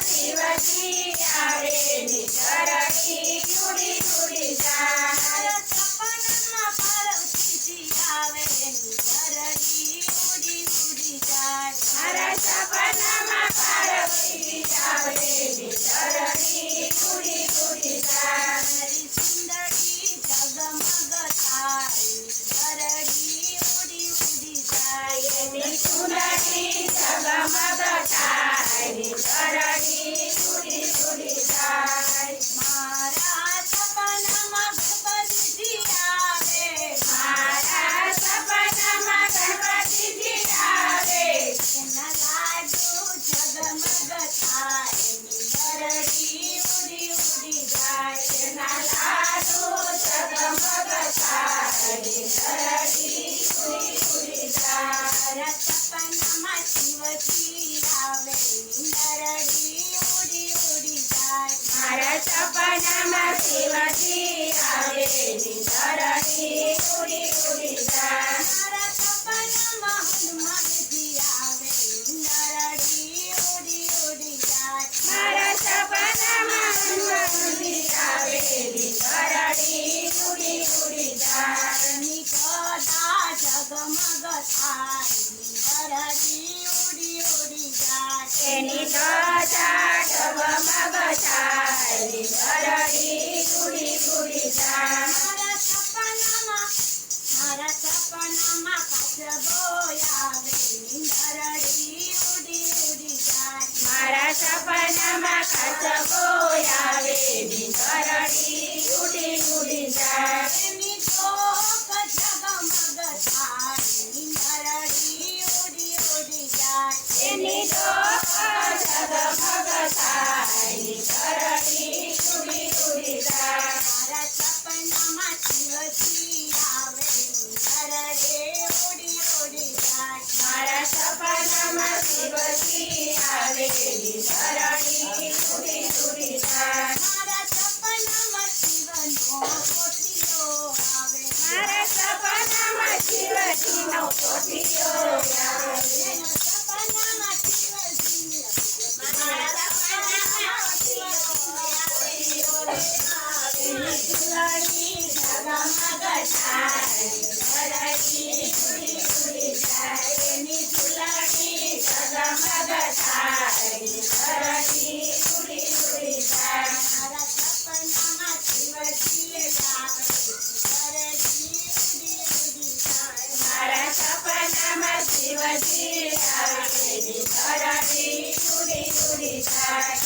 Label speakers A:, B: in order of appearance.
A: શિવજી આવે ની ધરણી ઉડી ઉડી જાય
B: સપનામાં પાર્વતીજી આવે ની ધરણી ઉડી ઉડી જાય
A: મારા સપનામાં પાર્વતીજી આવે ની ધરણી ઉડી ઉડી જાય
B: મારી સુંદરી જગમગ થાય ધરણી ઉડી ઉડી જાય
A: એની સુંદરી જગમગ થાય ની ધરણી ઉડી ઉડી જાય
B: મારા સપનામાં ગણપતિજી આવે
A: મારા સપનામાં ગણપતિજી આવે
B: એના લાડુ જગમગ થાય ધરણી ઉડી ઉડી જાય
A: એના લાડુ જગમગ થાય ની ધરણી ઉડી ઉડી જાય
B: મારા સપનામાં શિવજી આવે ધરણી ઉડી ઉડી જાય
A: મારા સપનામાં શિવજી આવે ની ધરણી ઉડી ઉડી જાય
B: મારા સપનામાં હનુમાનજી આવે ધરણી ઉડી ઉડી જાય
A: મારા સપનામાં હનુમાનજી આવે ની ધરણી ઉડી ઉડી જાય
B: એની ગદા જગમગ થાય ધરણી ઉડી ઉડી જાય
A: એની ધજા ડગમગ થાય ની ધરણી ઉડી ઉડી જાય
B: મારા સપનામાં કાચબો આવે ધરણી ઉડી ઉડી જાય
A: મારા સપનામાં કાચબો આવે ની ધરણી ઉડી ઉડી જાય
B: એની ચોક જગમગ થાય ધરણી ઉડી ઉડી જાય
A: એની ડોક જગમગ થાય ની ધરણી ઉડી ઉડી જાય
B: મારા સપનામાં શિવજી આવે ધરણી ઉડી ઉડી જાય
A: મારા સપનામાં શિવજી આવે ની ધરણી ઉડી ઉડી જાય
B: મારા સપનામાં શિવનો કોઠીઓ આવે
A: મારા સપનામાં શિવજીનો કોઠીયો આવે
B: સપનામાં શિવજી
A: મારા સપનામાં શિવજીનો કોઠીયો આવે ની ધરણી જગમગ થાય ધરણી ઉડી ઉડી જાય એની ધૂળની જગમગ થાય ધરણી ઉડી ઉડી જાય
B: મારા સપનામાં શિવજી આવે ધરણી ઉડી ઉડી જાય
A: મારા સપનામાં શિવજી આવે ની ધરણી ઉડી ઉડી જાય.